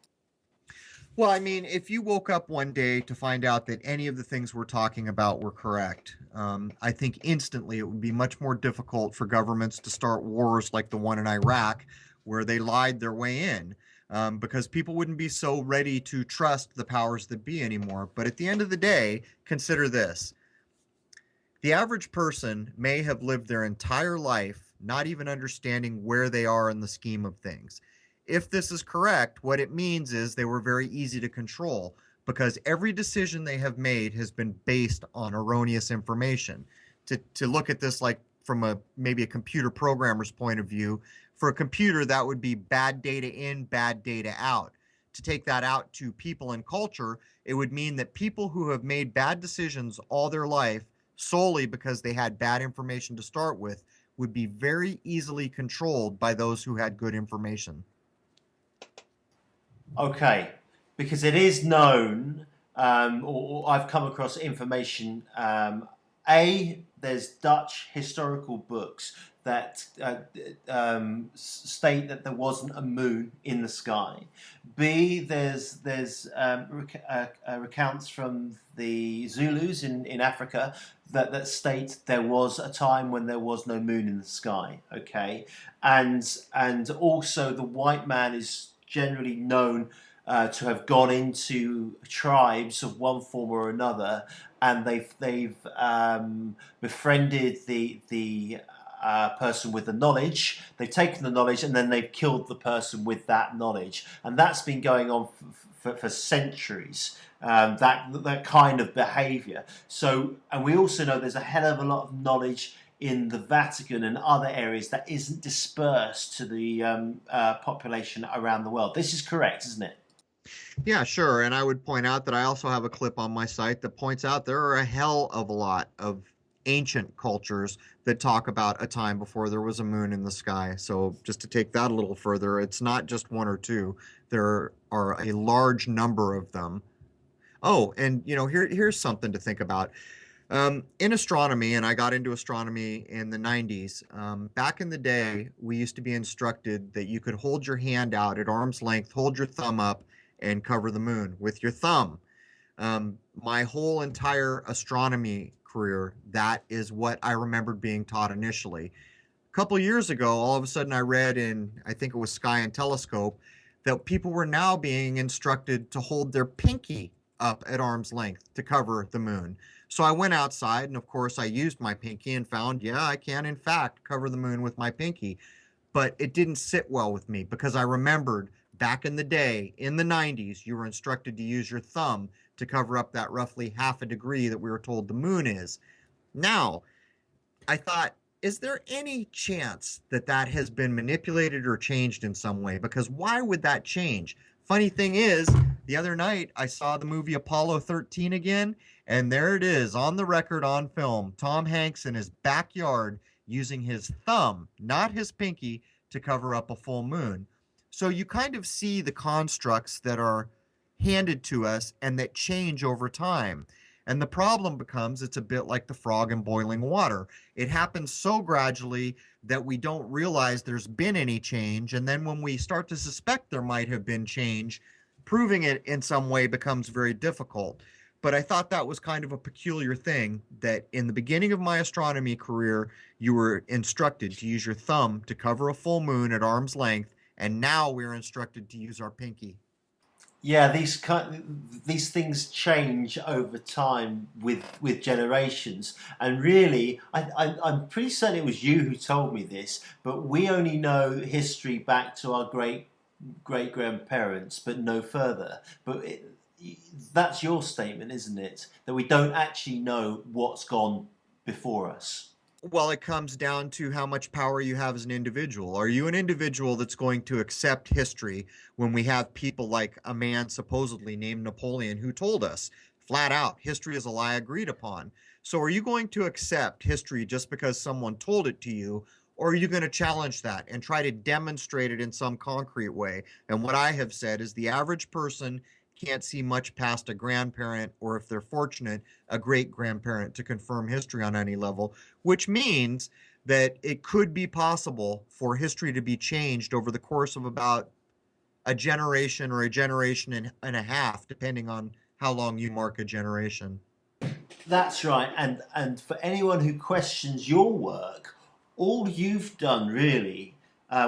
Well, I mean, if you woke up one day to find out that any of the things we're talking about were correct, I think instantly it would be much more difficult for governments to start wars like the one in Iraq, where they lied their way in, because people wouldn't be so ready to trust the powers that be anymore. But at the end of the day, consider this. The average person may have lived their entire life not even understanding where they are in the scheme of things. If this is correct, what it means is they were very easy to control because every decision they have made has been based on erroneous information. To look at this like from maybe a computer programmer's point of view, for a computer that would be bad data in, bad data out. To take that out to people and culture, it would mean that people who have made bad decisions all their life solely because they had bad information to start with would be very easily controlled by those who had good information. Okay, because it is known, or I've come across information. There's Dutch historical books that state that there wasn't a moon in the sky. B, there's recounts from the Zulus in Africa that state there was a time when there was no moon in the sky. Okay, and also the white man is generally known to have gone into tribes of one form or another, and they've befriended the person with the knowledge. They've taken the knowledge and then they've killed the person with that knowledge, and that's been going on for centuries. That kind of behaviour. So, and we also know there's a hell of a lot of knowledge in the Vatican and other areas that isn't dispersed to the population around the world. This is correct, isn't it? Yeah, sure. And I would point out that I also have a clip on my site that points out there are a hell of a lot of ancient cultures that talk about a time before there was a moon in the sky. So just to take that a little further, it's not just one or two. There are a large number of them. Oh, and here's something to think about. In astronomy, and I got into astronomy in the 90s, back in the day, we used to be instructed that you could hold your hand out at arm's length, hold your thumb up, and cover the moon with your thumb. My whole entire astronomy career, that is what I remembered being taught initially. A couple years ago, all of a sudden I read in, I think it was Sky and Telescope, that people were now being instructed to hold their pinky up at arm's length to cover the moon. So I went outside and of course I used my pinky and found, yeah, I can in fact cover the moon with my pinky. But it didn't sit well with me because I remembered back in the day, in the 90s, you were instructed to use your thumb to cover up that roughly half a degree that we were told the moon is. Now, I thought, is there any chance that that has been manipulated or changed in some way? Because why would that change? Funny thing is, the other night I saw the movie Apollo 13 again, and there it is on the record on film. Tom Hanks in his backyard using his thumb, not his pinky, to cover up a full moon. So you kind of see the constructs that are handed to us and that change over time. And the problem becomes it's a bit like the frog in boiling water. It happens so gradually that we don't realize there's been any change. And then when we start to suspect there might have been change, proving it in some way becomes very difficult. But I thought that was kind of a peculiar thing that in the beginning of my astronomy career, you were instructed to use your thumb to cover a full moon at arm's length. And now we're instructed to use our pinky. Yeah, these things change over time with generations, and really, I'm pretty certain it was you who told me this, but we only know history back to our great grandparents, but no further. But that's your statement, isn't it? That we don't actually know what's gone before us. Well, it comes down to how much power you have as an individual. Are you an individual that's going to accept history when we have people like a man supposedly named Napoleon who told us flat out history is a lie agreed upon? So are you going to accept history just because someone told it to you? Or are you going to challenge that and try to demonstrate it in some concrete way? And what I have said is the average person can't see much past a grandparent, or if they're fortunate, a great grandparent to confirm history on any level, which means that it could be possible for history to be changed over the course of about a generation or a generation and a half, depending on how long you mark a generation. That's right, and for anyone who questions your work, all you've done really,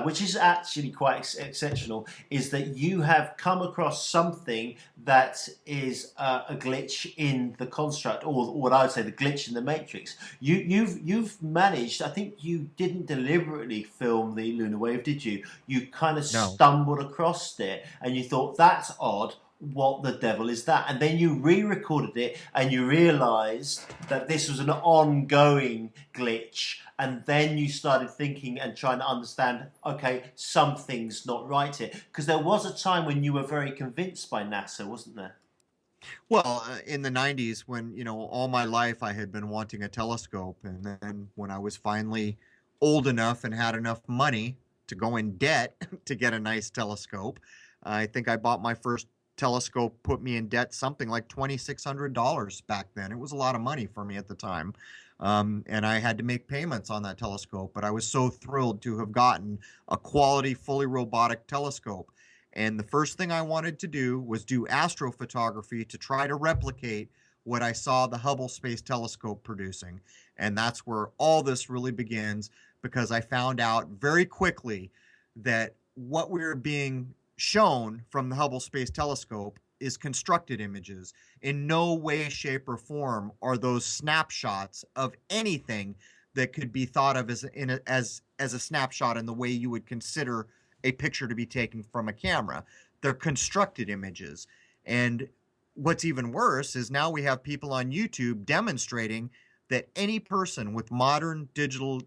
which is actually quite exceptional, is that you have come across something that is a glitch in the construct, or what I would say the glitch in the matrix. You've managed. I think you didn't deliberately film the lunar wave, did you? You kind of No. stumbled across it, and you thought that's odd. What the devil is that? And then you re-recorded it and you realized that this was an ongoing glitch, and then you started thinking and trying to understand, okay, something's not right here, because there was a time when you were very convinced by NASA, wasn't there? Well, in the 90s, when, all my life I had been wanting a telescope. And then when I was finally old enough and had enough money to go in debt to get a nice telescope, I think I bought my first telescope, put me in debt something like $2,600 back then. It was a lot of money for me at the time. And I had to make payments on that telescope, but I was so thrilled to have gotten a quality, fully robotic telescope. And the first thing I wanted to do was do astrophotography to try to replicate what I saw the Hubble Space Telescope producing. And that's where all this really begins, because I found out very quickly that what we were being shown from the Hubble Space Telescope is constructed images. In no way, shape, or form are those snapshots of anything that could be thought of as a snapshot in the way you would consider a picture to be taken from a camera. They're constructed images. And what's even worse is now we have people on YouTube demonstrating that any person with modern digital,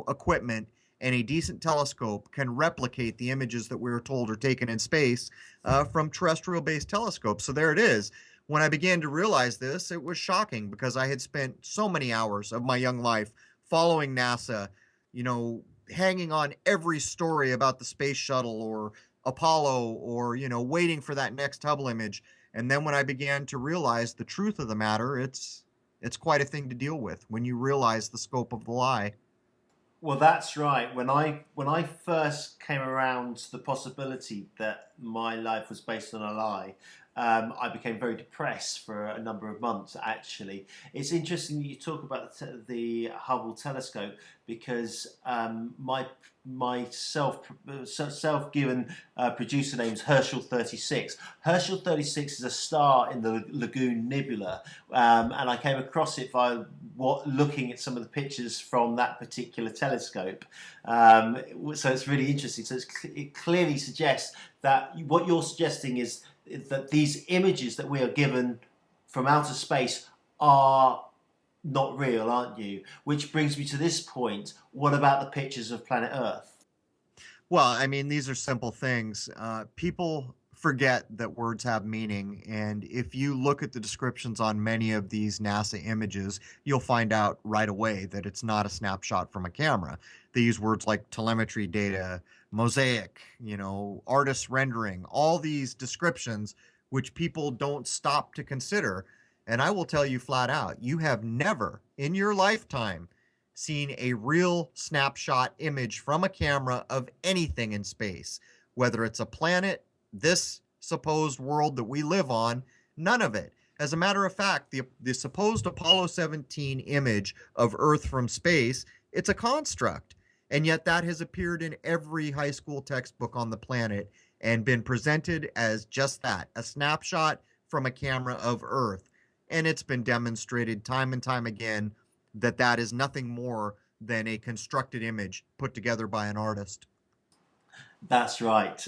equipment and a decent telescope can replicate the images that we were told are taken in space from terrestrial-based telescopes. So there it is. When I began to realize this, it was shocking because I had spent so many hours of my young life following NASA, you know, hanging on every story about the space shuttle or Apollo or, waiting for that next Hubble image. And then when I began to realize the truth of the matter, it's quite a thing to deal with when you realize the scope of the lie. Well, that's right. When I first came around to the possibility that my life was based on a lie, I became very depressed for a number of months. Actually, it's interesting that you talk about the Hubble telescope because my self given producer name is Herschel 36. Herschel 36 is a star in the Lagoon Nebula, and I came across it via looking at some of the pictures from that particular telescope. So it's really interesting. So it clearly suggests that what you're suggesting is that these images that we are given from outer space are not real, aren't you? Which brings me to this point. What about the pictures of planet Earth? Well, I mean, these are simple things. People forget that words have meaning. And if you look at the descriptions on many of these NASA images, you'll find out right away that it's not a snapshot from a camera. They use words like telemetry data, mosaic, artist rendering, all these descriptions which people don't stop to consider. And I will tell you flat out, you have never in your lifetime seen a real snapshot image from a camera of anything in space, whether it's a planet, this supposed world that we live on, none of it. As a matter of fact, the supposed Apollo 17 image of Earth from space, it's a construct. And yet that has appeared in every high school textbook on the planet and been presented as just that, a snapshot from a camera of Earth. And it's been demonstrated time and time again that that is nothing more than a constructed image put together by an artist. That's right.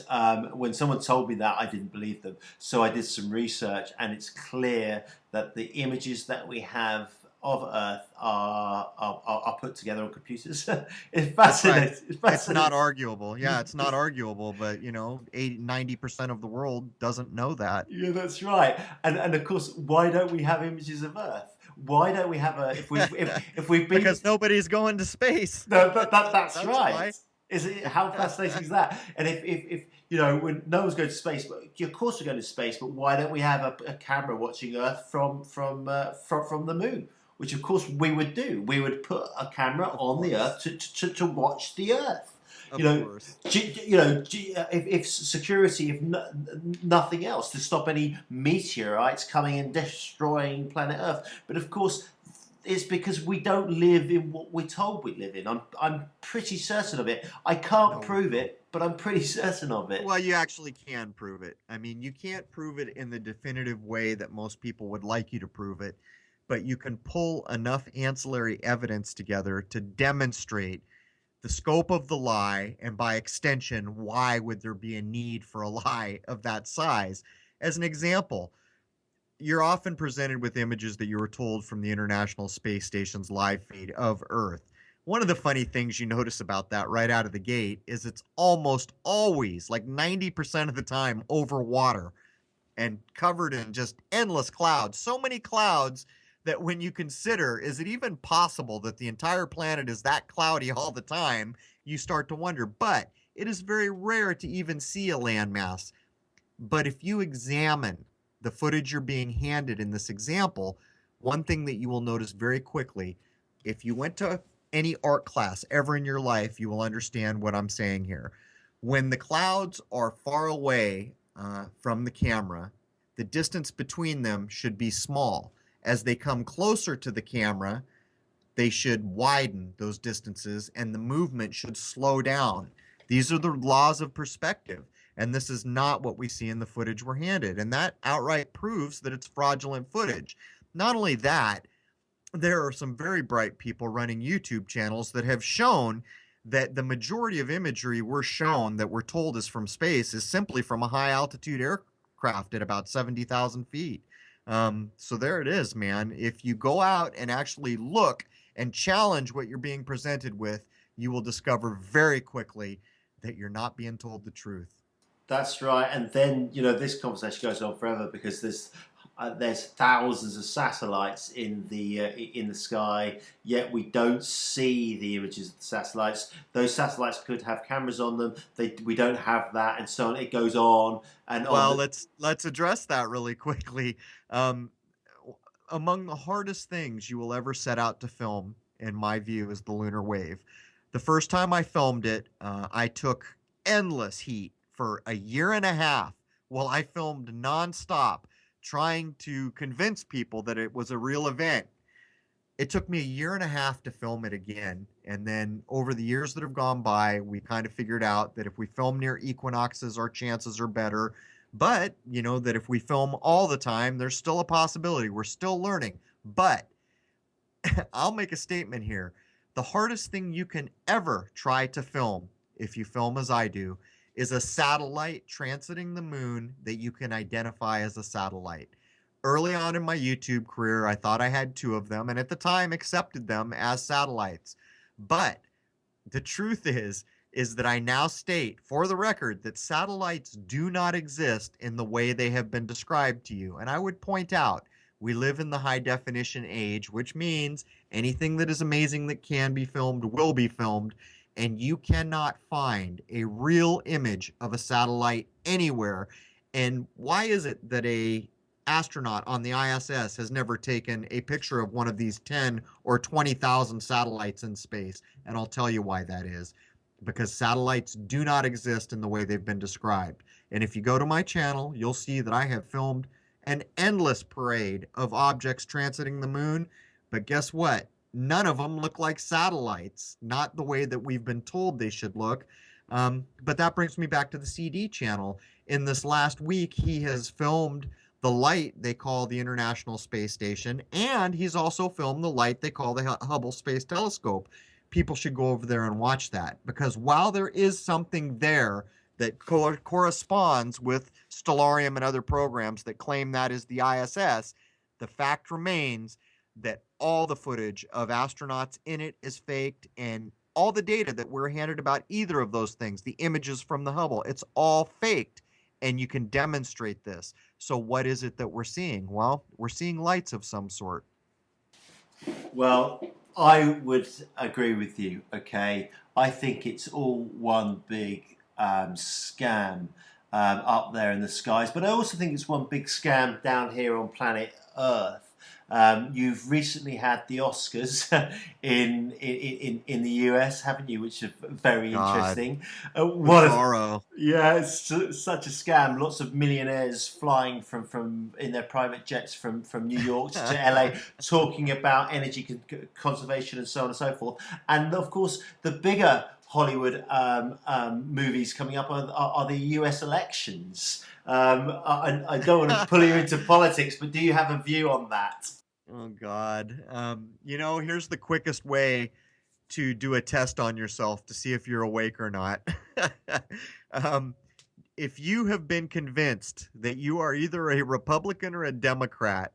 When someone told me that, I didn't believe them. So I did some research, and it's clear that the images that we have of Earth are put together on computers. It's That's right. fascinating. It's It's not fascinating. arguable. Yeah, it's not arguable, but 80, 90% of the world doesn't know that. Yeah, that's right. And of course, why don't we have images of Earth? Why don't we have a if we've been Because nobody's going to space. no, that's That's right. why. Is it how fascinating is that? And if when no one's going to space, but of course we're going to space, but why don't we have a camera watching Earth from the moon? Which of course we would do. We would put a camera Of on the course. Earth to watch the Earth. You Of know, course. if security, if nothing else, to stop any meteorites coming and destroying planet Earth. But of course, it's because we don't live in what we're told we live in. I'm pretty certain of it. I can't No, we prove don't. it, but I'm pretty certain of it. Well, you actually can prove it. I mean, you can't prove it in the definitive way that most people would like you to prove it, but you can pull enough ancillary evidence together to demonstrate the scope of the lie, and by extension, why would there be a need for a lie of that size? As an example, you're often presented with images that you were told from the International Space Station's live feed of Earth. One of the funny things you notice about that right out of the gate is it's almost always, like 90% of the time, over water and covered in just endless clouds. So many clouds that when you consider, is it even possible that the entire planet is that cloudy all the time? You start to wonder. But it is very rare to even see a landmass. But if you examine the footage you're being handed in this example, one thing that you will notice very quickly, if you went to any art class ever in your life, you will understand what I'm saying here. When the clouds are far away from the camera, the distance between them should be small. As they come closer to the camera, they should widen those distances and the movement should slow down. These are the laws of perspective. And this is not what we see in the footage we're handed. And that outright proves that it's fraudulent footage. Not only that, there are some very bright people running YouTube channels that have shown that the majority of imagery we're shown that we're told is from space is simply from a high altitude aircraft at about 70,000 feet. So there it is, man. If you go out and actually look and challenge what you're being presented with, you will discover very quickly that you're not being told the truth. That's right. And then, this conversation goes on forever because there's thousands of satellites in the sky, yet we don't see the images of the satellites. Those satellites could have cameras on them. We don't have that, and so on. It goes on and on. Well, let's address that really quickly. Um, Among the hardest things you will ever set out to film, in my view, is the lunar wave. The first time I filmed it, I took endless heat for a year and a half while I filmed nonstop, trying to convince people that it was a real event. It took me a year and a half to film it again. And then over the years that have gone by, we kind of figured out that if we film near equinoxes, our chances are better. But, that if we film all the time, there's still a possibility. We're still learning. But I'll make a statement here. The hardest thing you can ever try to film, if you film as I do, is a satellite transiting the moon that you can identify as a satellite. Early on in my YouTube career, I thought I had two of them, and at the time accepted them as satellites. But the truth is that I now state for the record that satellites do not exist in the way they have been described to you. And I would point out, we live in the high definition age, which means anything that is amazing that can be filmed will be filmed, and you cannot find a real image of a satellite anywhere. And why is it that a astronaut on the ISS has never taken a picture of one of these 10 or 20,000 satellites in space? And I'll tell you why that is. Because satellites do not exist in the way they've been described. And if you go to my channel, you'll see that I have filmed an endless parade of objects transiting the moon. But guess what? None of them look like satellites, not the way that we've been told they should look. But that brings me back to the CD channel. In this last week, he has filmed the light they call the International Space Station, and he's also filmed the light they call the Hubble Space Telescope. People should go over there and watch that, because while there is something there that corresponds with Stellarium and other programs that claim that is the ISS, the fact remains that all the footage of astronauts in it is faked, and all the data that we're handed about either of those things, the images from the Hubble, it's all faked, and you can demonstrate this. So what is it that we're seeing? Well, we're seeing lights of some sort. Well, I would agree with you. Okay, I think it's all one big scam up there in the skies, but I also think it's one big scam down here on planet Earth. You've recently had the Oscars in the US, haven't you? Which is very interesting. What Crrow. Yeah, it's such a scam. Lots of millionaires flying from in their private jets from New York to LA, talking about energy conservation and so on and so forth. And of course, the bigger Hollywood movies coming up are the US elections. I don't want to pull you into politics, but do you have a view on that? Oh God. Here's the quickest way to do a test on yourself to see if you're awake or not. um, if you have been convinced that you are either a Republican or a Democrat,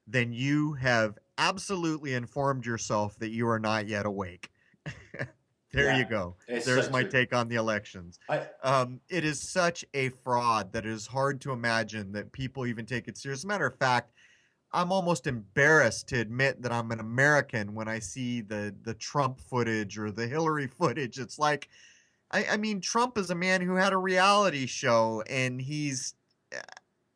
then you have absolutely informed yourself that you are not yet awake. There you go. There's my take on the elections. It is such a fraud that it is hard to imagine that people even take it serious. As a matter of fact, I'm almost embarrassed to admit that I'm an American when I see the Trump footage or the Hillary footage. It's like, I mean, Trump is a man who had a reality show, and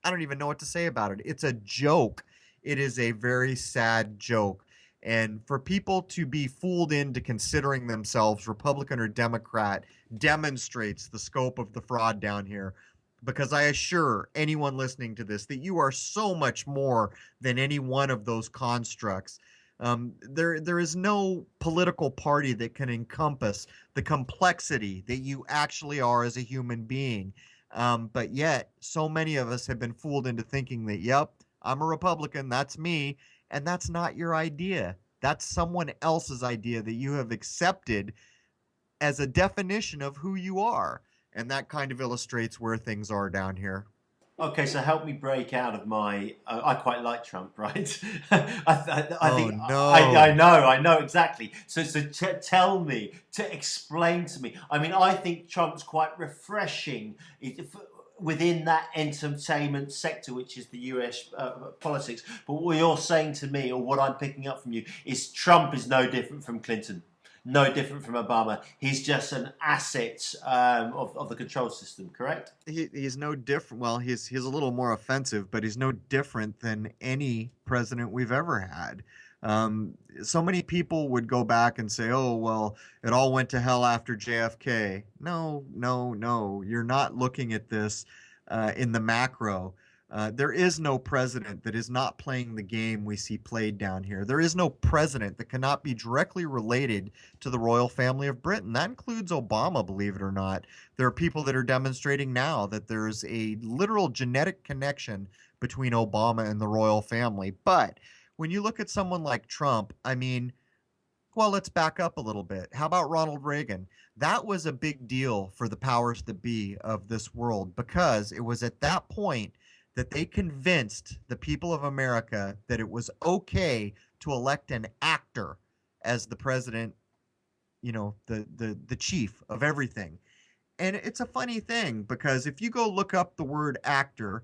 I don't even know what to say about it. It's a joke. It is a very sad joke. And for people to be fooled into considering themselves Republican or Democrat demonstrates the scope of the fraud down here. Because I assure anyone listening to this that you are so much more than any one of those constructs. There is no political party that can encompass the complexity that you actually are as a human being. But yet, so many of us have been fooled into thinking that, yep, I'm a Republican, that's me, and that's not your idea. That's someone else's idea that you have accepted as a definition of who you are. And that kind of illustrates where things are down here. Okay, so help me break out of my. I quite like Trump, right? I Oh think I no. know, I know exactly. So tell me, to explain to me. I mean, I think Trump's quite refreshing within that entertainment sector, which is the US politics. But what you're saying to me, or what I'm picking up from you, is Trump is no different from Clinton. No different from Obama. He's just an asset of the control system, correct? He's no different. Well, he's a little more offensive, but he's no different than any president we've ever had. Um, so many people would go back and say, "Oh, well, it all went to hell after JFK." No, no, no. You're not looking at this in the macro. There is no president that is not playing the game we see played down here. There is no president that cannot be directly related to the royal family of Britain. That includes Obama, believe it or not. There are people that are demonstrating now that there's a literal genetic connection between Obama and the royal family. But when you look at someone like Trump, I mean, well, let's back up a little bit. How about Ronald Reagan? That was a big deal for the powers that be of this world because it was at that point that they convinced the people of America that it was okay to elect an actor as the president, the chief of everything. And it's a funny thing because if you go look up the word actor,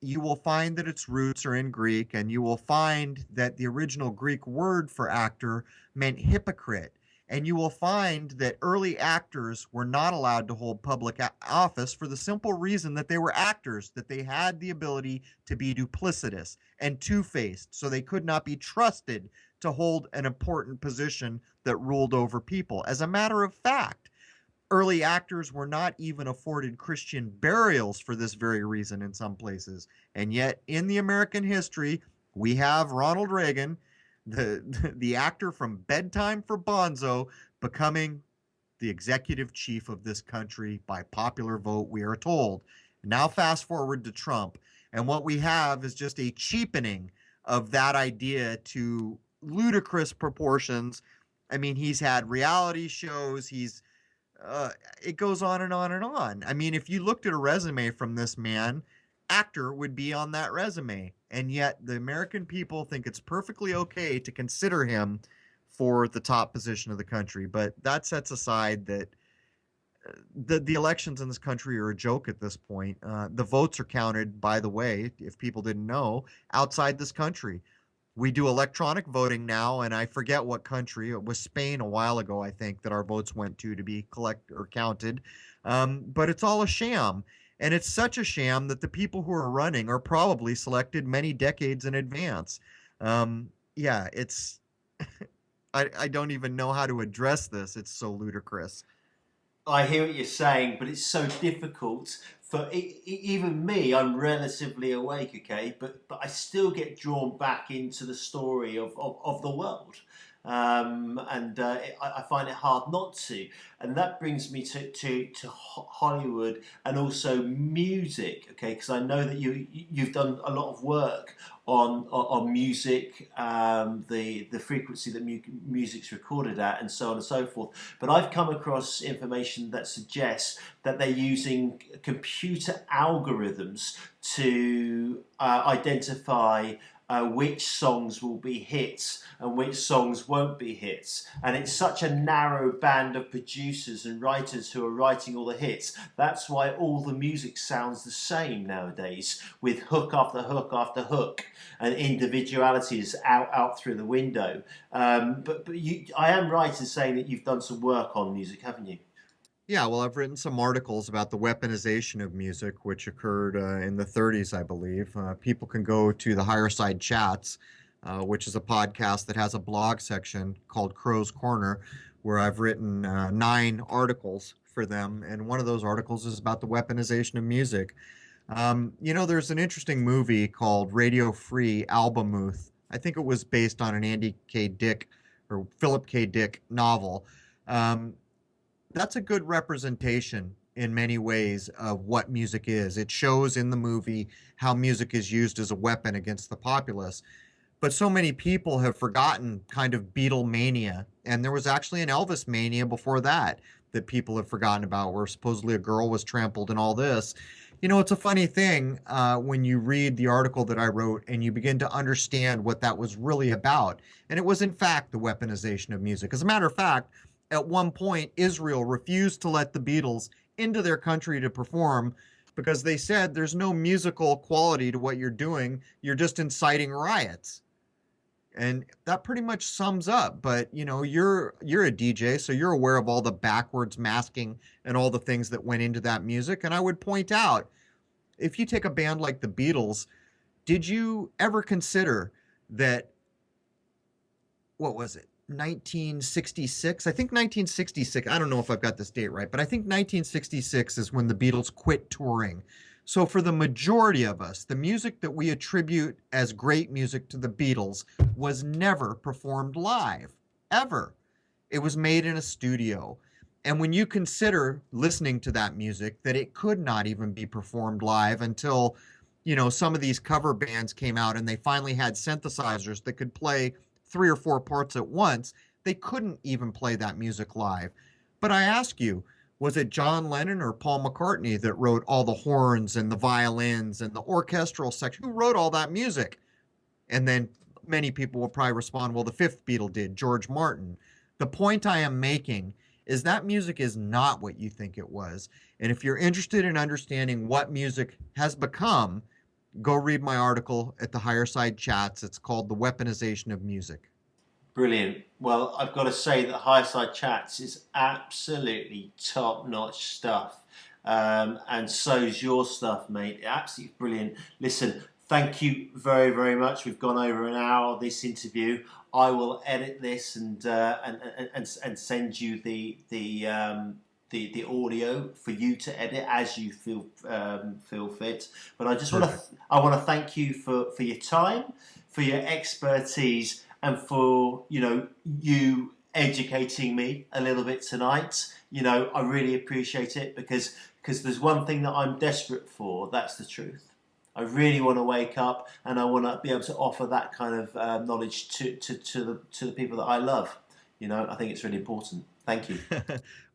you will find that its roots are in Greek, and you will find that the original Greek word for actor meant hypocrite. And you will find that early actors were not allowed to hold public office for the simple reason that they were actors, that they had the ability to be duplicitous and two faced, so they could not be trusted to hold an important position that ruled over people. As a matter of fact, early actors were not even afforded Christian burials for this very reason in some places. And yet, in the American history, we have Ronald Reagan, the actor from Bedtime for Bonzo, becoming the executive chief of this country by popular vote, we are told. Now, fast forward to Trump, and what we have is just a cheapening of that idea to ludicrous proportions. I mean, he's had reality shows, it goes on and on and on. I mean, if you looked at a resume from this man, actor would be on that resume. And yet the American people think it's perfectly okay to consider him for the top position of the country. But that sets aside that the elections in this country are a joke at this point. The votes are counted, by the way, if people didn't know, outside this country. We do electronic voting now, and I forget what country. It was Spain a while ago, I think, that our votes went to be collected or counted. But it's all a sham. And it's such a sham that the people who are running are probably selected many decades in advance. Yeah, it's. I don't even know how to address this. It's so ludicrous. I hear what you're saying, but it's so difficult for even me. I'm relatively awake, okay, but I still get drawn back into the story of the world, and I find it hard not to. And that brings me to Hollywood and also music, okay, because I know that you've done a lot of work on music, the frequency that music's recorded at, and so on and so forth. But I've come across information that suggests that they're using computer algorithms to identify which songs will be hits and which songs won't be hits. And it's such a narrow band of producers and writers who are writing all the hits. That's why all the music sounds the same nowadays, with hook after hook after hook, and individuality is out through the window. I am right in saying that you've done some work on music, haven't you? Yeah, well, I've written some articles about the weaponization of music, which occurred in the 30s, I believe. People can go to the Higher Side Chats, which is a podcast that has a blog section called Crrow's Corner, where I've written 9 articles for them. And one of those articles is about the weaponization of music. There's an interesting movie called Radio Free Albemuth. I think it was based on an Andy K. Dick or Philip K. Dick novel. Um, that's a good representation in many ways of what music is. It shows in the movie how music is used as a weapon against the populace. But so many people have forgotten kind of Beatlemania. And there was actually an Elvis mania before that that people have forgotten about, where supposedly a girl was trampled and all this. You know, it's a funny thing when you read the article that I wrote and you begin to understand what that was really about. And it was, in fact, the weaponization of music. As a matter of fact, at one point, Israel refused to let the Beatles into their country to perform because they said there's no musical quality to what you're doing. You're just inciting riots. And that pretty much sums up. But you know, you're a DJ, so you're aware of all the backwards masking and all the things that went into that music. And I would point out, if you take a band like the Beatles, did you ever consider that, what was it, 1966? I think 1966. I don't know if I've got this date right, but I think 1966 is when the Beatles quit touring. So for the majority of us, the music that we attribute as great music to the Beatles was never performed live, ever. It was made in a studio. And when you consider listening to that music, that it could not even be performed live until, you know, some of these cover bands came out and they finally had synthesizers that could play 3 or 4 parts at once, they couldn't even play that music live. But I ask you, was it John Lennon or Paul McCartney that wrote all the horns and the violins and the orchestral section? Who wrote all that music? And then many people will probably respond, well, the fifth Beatle did, George Martin. The point I am making is that music is not what you think it was. And if you're interested in understanding what music has become, go read my article at the Higher Side Chats. It's called The Weaponization of Music. Brilliant. Well, I've got to say that Higher Side Chats is absolutely top-notch stuff. And so's your stuff, mate. Absolutely brilliant. Listen, thank you very, very much. We've gone over an hour of this interview. I will edit this and send you the audio for you to edit as you feel fit. But I just want to thank you for your time, for your expertise, and for you educating me a little bit tonight. I really appreciate it because there's one thing that I'm desperate for. That's the truth. I really want to wake up and I want to be able to offer that kind of knowledge to the people that I love. I think it's really important. Thank you.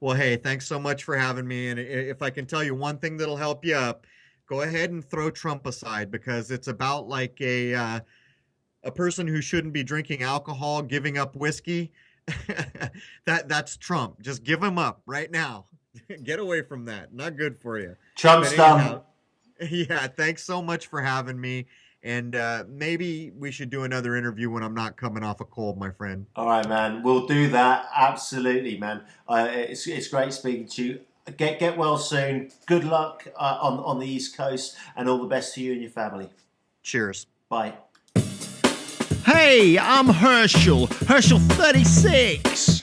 Well, hey, thanks so much for having me. And if I can tell you one thing that'll help you up, go ahead and throw Trump aside, because it's about like a person who shouldn't be drinking alcohol giving up whiskey. That's Trump. Just give him up right now. Get away from that. Not good for you. Trump's done. Yeah, thanks so much for having me. And maybe we should do another interview when I'm not coming off a cold, my friend. All right, man. We'll do that. Absolutely, man. It's great speaking to you. Get well soon. Good luck on the East Coast, and all the best to you and your family. Cheers. Bye. Hey, I'm Herschel 36.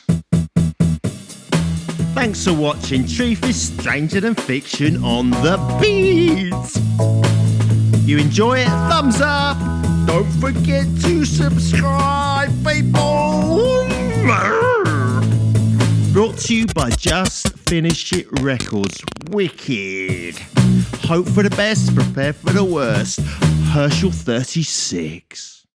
Thanks for watching Truth is Stranger Than Fiction on the Beats. You enjoy it? Thumbs up. Don't forget to subscribe, people. Brought to you by Just Finish It Records. Wicked. Hope for the best, prepare for the worst. Herschel 36.